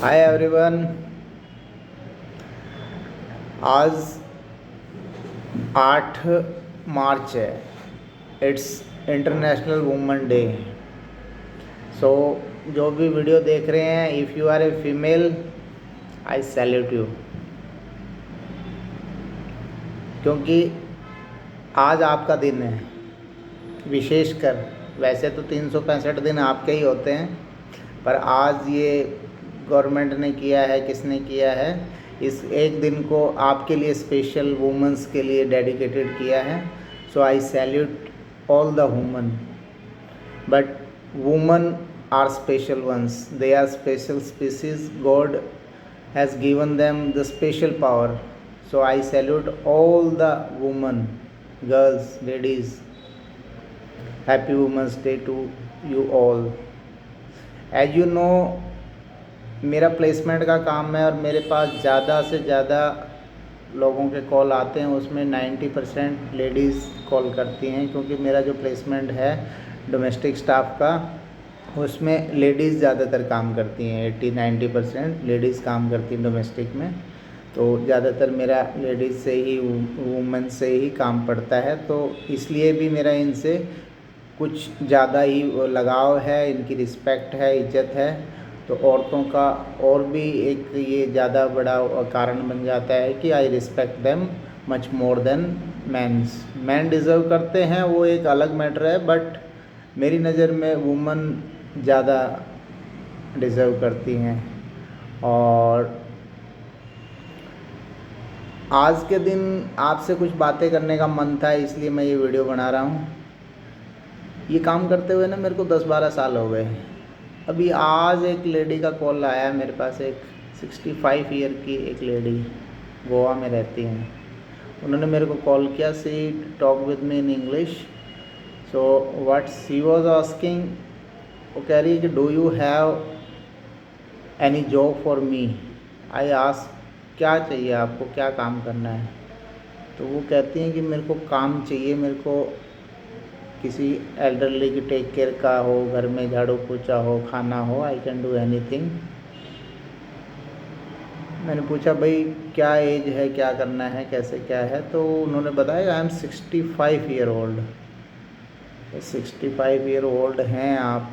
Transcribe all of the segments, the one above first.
Hi everyone. आज 8 March है। It's international women day. So जो भी वीडियो देख रहे हैं, if you are a female, I salute you, क्योंकि आज आपका दिन है। विशेषकर वैसे तो 365 दिन आपके ही होते हैं, पर आज ये गवर्नमेंट ने किया है, किसने किया है, इस एक दिन को आपके लिए स्पेशल वुमेंस के लिए डेडिकेटेड किया है। So I salute all the women, but women are special ones, they are special species, God has given them the special power. So I salute all the women, girls, ladies. Happy women's day to you all. As you know, मेरा placement का काम है और मेरे पास ज़्यादा से ज़्यादा लोगों के कॉल आते हैं। उसमें 90% लेडीज़ कॉल करती हैं, क्योंकि मेरा जो प्लेसमेंट है डोमेस्टिक स्टाफ का, उसमें लेडीज़ ज़्यादातर काम करती हैं। 80-90% लेडीज़ काम करती हैं डोमेस्टिक में। तो ज़्यादातर मेरा लेडीज़ से ही, वुमेन से ही काम पड़ता है। तो इसलिए भी मेरा इनसे कुछ ज़्यादा ही लगाव है, इनकी रिस्पेक्ट है, इज्जत है। तो औरतों का और भी एक ये ज़्यादा बड़ा कारण बन जाता है कि I respect them much more than mans. Man deserve करते हैं, वो एक अलग मैटर है, बट मेरी नज़र में वुमन ज़्यादा डिज़र्व करती हैं। और आज के दिन आपसे कुछ बातें करने का मन था, इसलिए मैं ये वीडियो बना रहा हूँ। ये काम करते हुए ना मेरे को 10-12 साल हो गए। अभी आज एक लेडी का कॉल आया मेरे पास, एक 65 ईयर की एक लेडी, गोवा में रहती हैं। उन्होंने मेरे को कॉल किया, see talk with me in English. So what she was asking, वो कह रही है कि do you have any job for me. I ask, क्या चाहिए आपको, क्या काम करना है। तो वो कहती हैं कि मेरे को काम चाहिए, मेरे को किसी एल्डरली की टेक केयर का हो, घर में झाड़ू पोछा हो, खाना हो, आई कैन डू एनीथिंग। मैंने पूछा भाई क्या एज है, क्या करना है, कैसे क्या है। तो उन्होंने बताया I am 65 year old. 65 year old हैं आप,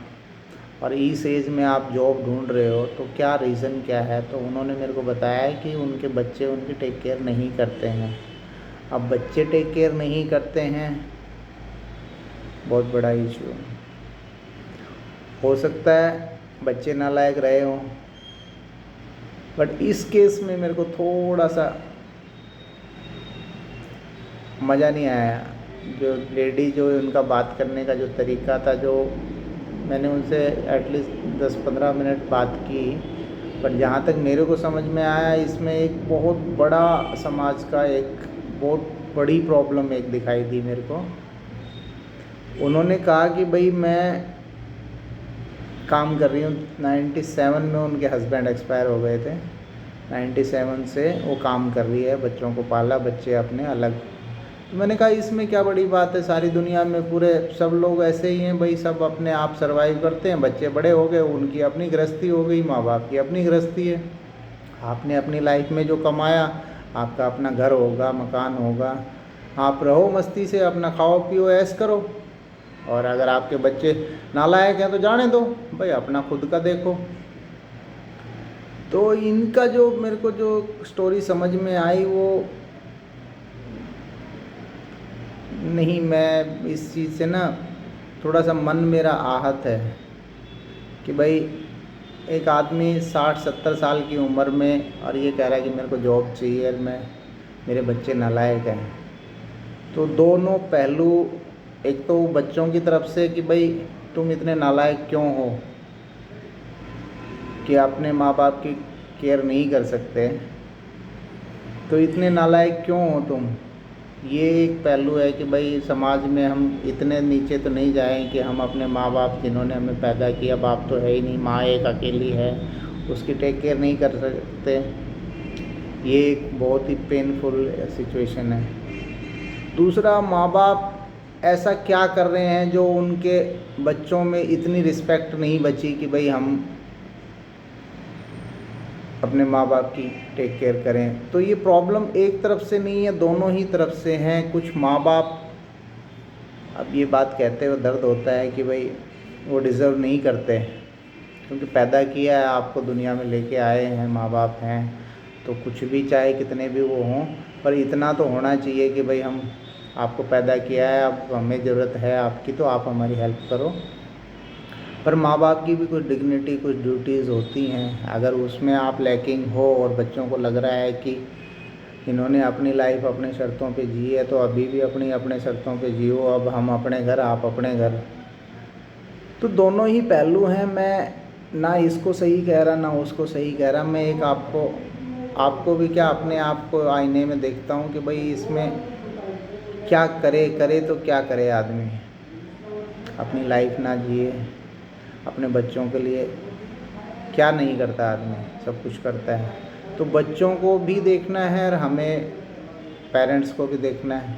और इस एज में आप जॉब ढूंढ रहे हो, तो क्या रीज़न क्या है। तो उन्होंने मेरे को बताया कि उनके बच्चे उनकी टेक केयर नहीं करते हैं। अब बच्चे टेक केयर नहीं करते हैं, बहुत बड़ा इशू हो सकता है, बच्चे नालायक रहे हों, बट इस केस में मेरे को थोड़ा सा मज़ा नहीं आया। जो लेडी, जो उनका बात करने का जो तरीका था, जो मैंने उनसे एटलीस्ट 10-15 मिनट बात की, पर जहाँ तक मेरे को समझ में आया, इसमें एक बहुत बड़ा समाज का एक बहुत बड़ी प्रॉब्लम एक दिखाई दी मेरे को। उन्होंने कहा कि भाई मैं काम कर रही हूँ, 97 में उनके हस्बैंड एक्सपायर हो गए थे, 97 से वो काम कर रही है, बच्चों को पाला, बच्चे अपने अलग। तो मैंने कहा इसमें क्या बड़ी बात है, सारी दुनिया में पूरे सब लोग ऐसे ही हैं भाई, सब अपने आप सर्वाइव करते हैं। बच्चे बड़े हो गए, उनकी अपनी गृहस्थी हो गई, माँ बाप की अपनी गृहस्थी है। आपने अपनी लाइफ में जो कमाया, आपका अपना घर होगा, मकान होगा, आप रहो मस्ती से, अपना खाओ पियो, ऐश करो। और अगर आपके बच्चे नालायक हैं तो जाने दो भाई, अपना खुद का देखो। तो इनका जो मेरे को जो स्टोरी समझ में आई, वो नहीं, मैं इस चीज़ से ना थोड़ा सा मन मेरा आहत है कि भाई एक आदमी 60-70 साल की उम्र में और ये कह रहा है कि मेरे को जॉब चाहिए और मेरे बच्चे नालायक हैं। तो दोनों पहलू, एक तो बच्चों की तरफ से कि भाई तुम इतने नालायक क्यों हो कि अपने माँ बाप की केयर नहीं कर सकते, तो इतने नालायक क्यों हो तुम। ये एक पहलू है कि भाई समाज में हम इतने नीचे तो नहीं जाएं कि हम अपने माँ बाप, जिन्होंने हमें पैदा किया, बाप तो है ही नहीं, माँ एक अकेली है, उसकी टेक केयर नहीं कर सकते। ये एक बहुत ही पेनफुल सिचुएशन है। दूसरा, माँ बाप ऐसा क्या कर रहे हैं जो उनके बच्चों में इतनी रिस्पेक्ट नहीं बची कि भाई हम अपने माँ बाप की टेक केयर करें। तो ये प्रॉब्लम एक तरफ से नहीं है, दोनों ही तरफ से हैं। कुछ माँ बाप, अब ये बात कहते हुए दर्द होता है कि भाई वो डिज़र्व नहीं करते, क्योंकि पैदा किया है, आपको दुनिया में लेके आए हैं, माँ बाप हैं, तो कुछ भी चाहे कितने भी वो हों, पर इतना तो होना चाहिए कि भाई हम आपको पैदा किया है, अब हमें ज़रूरत है आपकी, तो आप हमारी हेल्प करो। पर माँ बाप की भी कुछ डिग्निटी, कुछ ड्यूटीज़ होती हैं। अगर उसमें आप लैकिंग हो और बच्चों को लग रहा है कि इन्होंने अपनी लाइफ अपने शर्तों पे जी है, तो अभी भी अपनी अपने शर्तों पे जियो, अब हम अपने घर, आप अपने घर। तो दोनों ही पहलू हैं। मैं ना इसको सही कह रहा ना उसको सही कह रहा। मैं एक आपको भी क्या, अपने आप को आईने में देखता हूँ कि भाई इसमें क्या करे तो क्या करे आदमी। अपनी लाइफ ना जिए, अपने बच्चों के लिए क्या नहीं करता आदमी, सब कुछ करता है। तो बच्चों को भी देखना है और हमें पेरेंट्स को भी देखना है।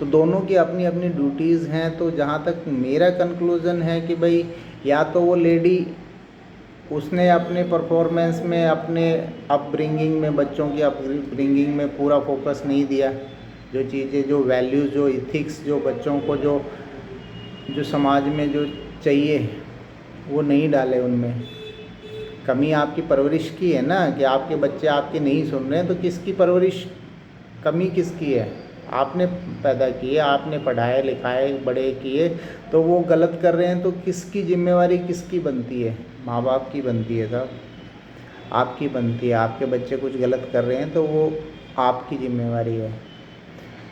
तो दोनों की अपनी अपनी ड्यूटीज़ हैं। तो जहाँ तक मेरा कंक्लूज़न है कि भाई या तो वो लेडी, उसने अपने परफॉर्मेंस में, अपने अपब्रिंगिंग में, बच्चों की अपब्रिंगिंग में पूरा फोकस नहीं दिया। जो चीज़ें, जो वैल्यूज़, जो इथिक्स, जो बच्चों को जो समाज में जो चाहिए, वो नहीं डाले उनमें। कमी आपकी परवरिश की है ना, कि आपके बच्चे आपके नहीं सुन रहे हैं, तो किसकी परवरिश, कमी किसकी है? आपने पैदा किए, आपने पढ़ाए लिखाए, बड़े किए, तो वो गलत कर रहे हैं तो किसकी जिम्मेवारी, किसकी बनती है? माँ बाप की बनती है साहब, आपकी बनती है। आपके बच्चे कुछ गलत कर रहे हैं तो वो आपकी जिम्मेवारी है।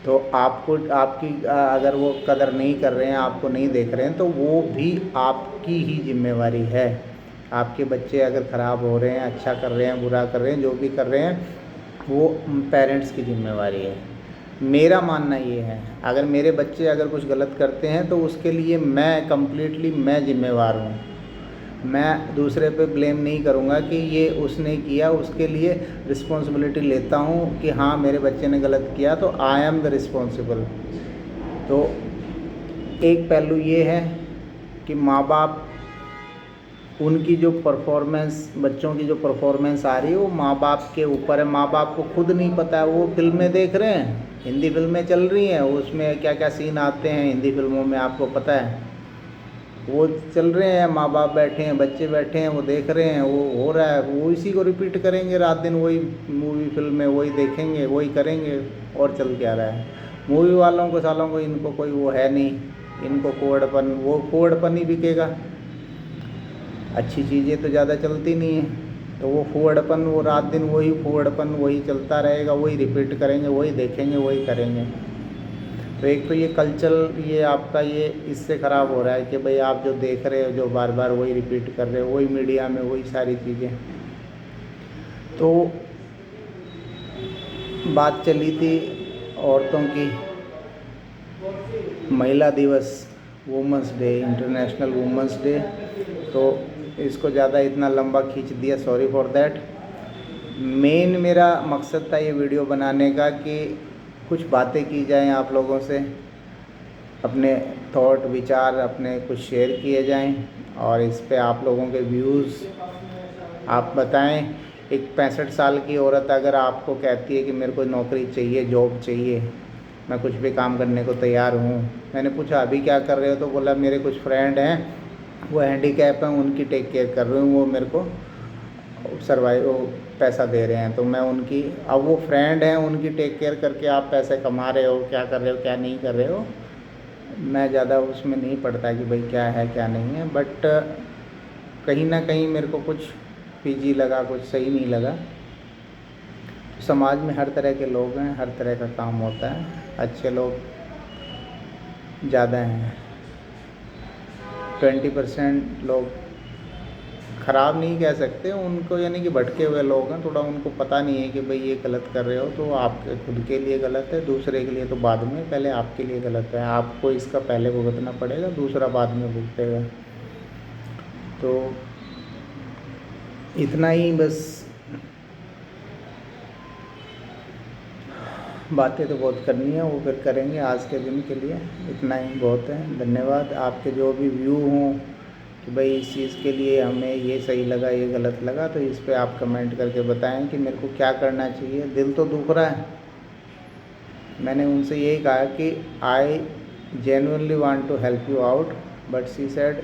तो आपको, आपकी अगर वो कदर नहीं कर रहे हैं, आपको नहीं देख रहे हैं, तो वो भी आपकी ही जिम्मेवारी है। आपके बच्चे अगर ख़राब हो रहे हैं, अच्छा कर रहे हैं, बुरा कर रहे हैं, जो भी कर रहे हैं, वो पेरेंट्स की जिम्मेवारी है। मेरा मानना ये है, अगर मेरे बच्चे अगर कुछ गलत करते हैं तो उसके लिए मैं कम्प्लीटली मैं जिम्मेवार हूँ। मैं दूसरे पे ब्लेम नहीं करूँगा कि ये उसने किया, उसके लिए रिस्पॉन्सिबिलिटी लेता हूँ कि हाँ मेरे बच्चे ने गलत किया तो आई एम द रिस्पॉन्सिबल। तो एक पहलू ये है कि माँ बाप, उनकी जो परफॉर्मेंस, बच्चों की जो परफॉर्मेंस आ रही है, वो माँ बाप के ऊपर है। माँ बाप को खुद नहीं पता है, वो फिल्में देख रहे हैं, हिंदी फिल्में चल रही हैं, उसमें क्या क्या सीन आते हैं हिंदी फिल्मों में आपको पता है, वो चल रहे हैं, माँ बाप बैठे हैं, बच्चे बैठे हैं, वो देख रहे हैं, वो हो रहा है, वो इसी को रिपीट करेंगे रात दिन, वही मूवी फिल्में वही देखेंगे, वही करेंगे। और चल क्या रहा है? मूवी वालों को, सालों को, इनको कोई वो है नहीं, इनको कोड़पन, वो कोड़पन ही बिकेगा। अच्छी चीज़ें तो ज़्यादा चलती नहीं हैं, तो वो फूहड़पन, वो रात दिन वही फूहड़पन वही चलता रहेगा, वही रिपीट करेंगे, वही देखेंगे, वही करेंगे। तो एक तो ये कल्चर, ये आपका ये इससे ख़राब हो रहा है कि भाई आप जो देख रहे हो, जो बार बार वही रिपीट कर रहे हो, वही मीडिया में वही सारी चीज़ें। तो बात चली थी औरतों की, महिला दिवस, women's day, international women's day, तो इसको ज़्यादा इतना लंबा खींच दिया, सॉरी फॉर दैट। मेन मेरा मकसद था ये वीडियो बनाने का कि कुछ बातें की जाएं आप लोगों से, अपने थॉट, विचार अपने कुछ शेयर किए जाएं, और इस पे आप लोगों के व्यूज़ आप बताएं। एक 65 साल की औरत अगर आपको कहती है कि मेरे को नौकरी चाहिए, जॉब चाहिए, मैं कुछ भी काम करने को तैयार हूँ। मैंने पूछा अभी क्या कर रहे हो, तो बोला मेरे कुछ फ्रेंड हैं, वो हैंडीकैप हैं, उनकी टेक केयर कर रही हूँ, वो मेरे को वो पैसा दे रहे हैं, तो मैं उनकी, अब वो फ्रेंड हैं, उनकी टेक केयर करके आप पैसे कमा रहे हो, क्या कर रहे हो, क्या नहीं कर रहे हो, मैं ज़्यादा उसमें नहीं पड़ता कि भाई क्या है क्या नहीं है। बट कहीं ना कहीं मेरे को कुछ पीजी लगा, कुछ सही नहीं लगा। समाज में हर तरह के लोग हैं, हर तरह का काम होता है, अच्छे लोग ज़्यादा हैं, 20% लोग ख़राब नहीं कह सकते उनको, यानी कि भटके हुए लोग हैं, थोड़ा उनको पता नहीं है कि भाई ये गलत कर रहे हो, तो आपके खुद के लिए गलत है, दूसरे के लिए तो बाद में, पहले आपके लिए गलत है, आपको इसका पहले भुगतना पड़ेगा, दूसरा बाद में भुगतेगा। तो इतना ही बस, बातें तो बहुत करनी है, वो फिर करेंगे, आज के दिन के लिए इतना ही बहुत है। धन्यवाद। आपके जो भी व्यू हों कि भाई इस चीज़ के लिए हमें ये सही लगा, ये गलत लगा, तो इस पे आप कमेंट करके बताएं कि मेरे को क्या करना चाहिए। दिल तो दुख रहा है। मैंने उनसे यही कहा कि I genuinely want to help you out, but she said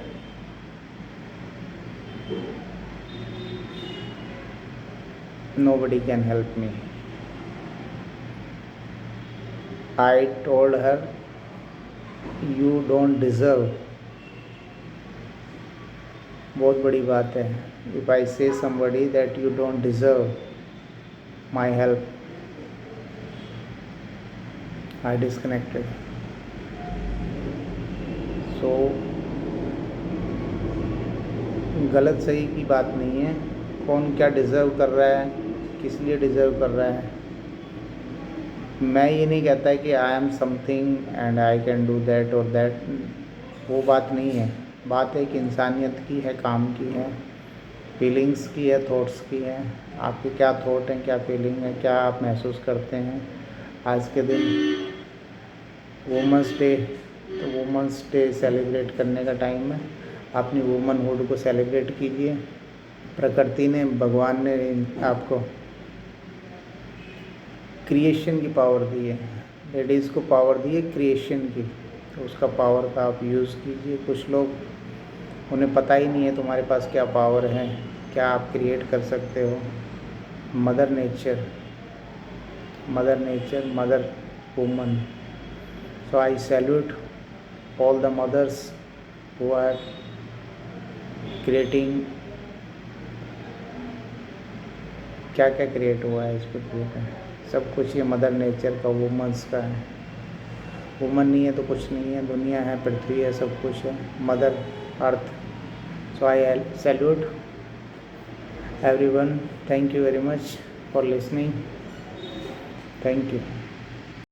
nobody can help me. I told her you don't deserve. बहुत बड़ी बात है। If I say somebody that you don't deserve my help, I disconnected. So गलत सही की बात नहीं है। कौन क्या डिज़र्व कर रहा है, किस लिए डिज़र्व कर रहा है। मैं ये नहीं कहता है कि I am something and I can do that और दैट, वो बात नहीं है। बात है कि इंसानियत की है, काम की है, फीलिंग्स की है, थॉट्स की है। आपके क्या थॉट हैं, क्या फीलिंग है, क्या आप महसूस करते हैं। आज के दिन वुमेंस डे, तो वुमेंस डे सेलिब्रेट करने का टाइम है। अपनी वुमनहुड को सेलिब्रेट कीजिए। प्रकृति ने, भगवान ने आपको क्रिएशन की पावर दी है, लेडीज़ को पावर दी है क्रिएशन की, तो उसका पावर का आप यूज़ कीजिए। कुछ लोग, उन्हें पता ही नहीं है तुम्हारे पास क्या पावर है, क्या आप क्रिएट कर सकते हो। Mother nature, mother woman. So I salute all the mothers who are creating. क्या क्या क्रिएट हुआ है इस पर क्रिएट है, सब कुछ ये मदर नेचर का, वुमेंस का है। वुमन नहीं है तो कुछ नहीं है, दुनिया है, पृथ्वी है, सब कुछ है, mother earth. So I salute everyone. Thank you very much for listening. Thank you.